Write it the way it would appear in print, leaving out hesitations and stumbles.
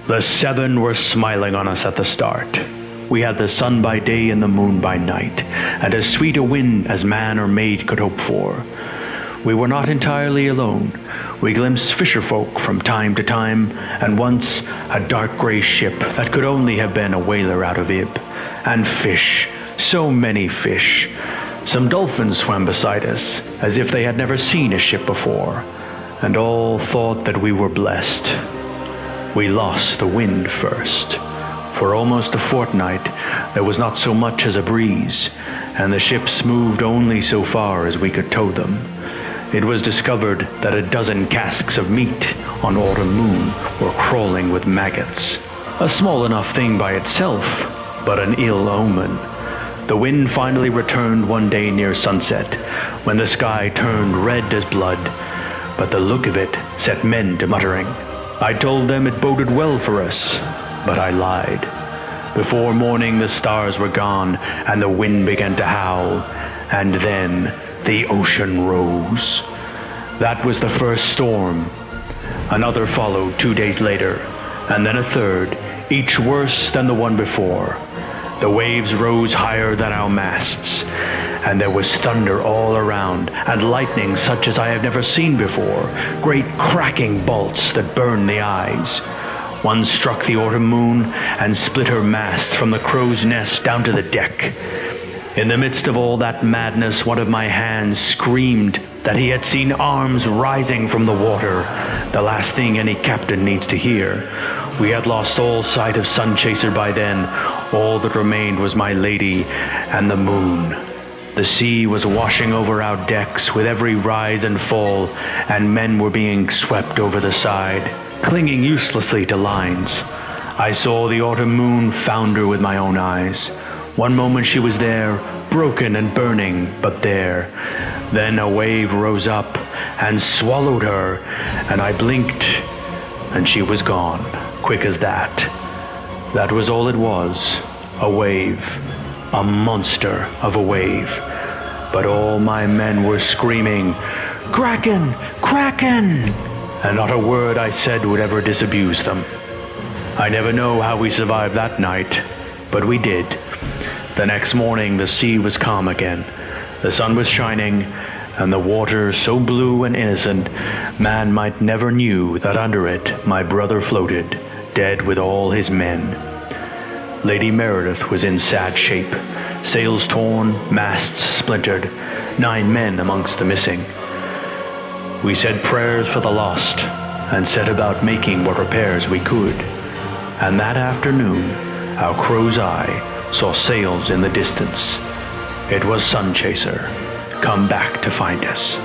The seven were smiling on us at the start. We had the sun by day and the moon by night, and as sweet a wind as man or maid could hope for. We were not entirely alone. We glimpsed fisherfolk from time to time, and once a dark grey ship that could only have been a whaler out of Ib. And fish, so many fish. Some dolphins swam beside us, as if they had never seen a ship before, and all thought that we were blessed. We lost the wind first. For almost a fortnight, there was not so much as a breeze, and the ships moved only so far as we could tow them. It was discovered that a dozen casks of meat on Autumn Moon were crawling with maggots. A small enough thing by itself, but an ill omen. The wind finally returned one day near sunset, when the sky turned red as blood, but the look of it set men to muttering. I told them it boded well for us, but I lied. Before morning the stars were gone, and the wind began to howl, and then the ocean rose. That was the first storm. Another followed 2 days later, and then a third, each worse than the one before. The waves rose higher than our masts, and there was thunder all around, and lightning such as I have never seen before, great cracking bolts that burned the eyes. One struck the Autumn Moon and split her masts from the crow's nest down to the deck. In the midst of all that madness, one of my hands screamed that he had seen arms rising from the water, the last thing any captain needs to hear. We had lost all sight of Sunchaser by then. All that remained was my lady and the moon. The sea was washing over our decks with every rise and fall, and men were being swept over the side, clinging uselessly to lines. I saw the Autumn Moon founder with my own eyes. One moment she was there, broken and burning, but there. Then a wave rose up and swallowed her, and I blinked, and she was gone, quick as that. That was all it was, a wave, a monster of a wave. But all my men were screaming, "Kraken! Kraken!" and not a word I said would ever disabuse them. I never know how we survived that night, but we did. The next morning the sea was calm again. The sun was shining, and the water so blue and innocent, man might never knew that under it my brother floated, dead with all his men. Lady Meredith was in sad shape, sails torn, masts splintered, 9 men amongst the missing. We said prayers for the lost, and set about making what repairs we could. And that afternoon, our crow's eye saw sails in the distance. It was Sunchaser, come back to find us.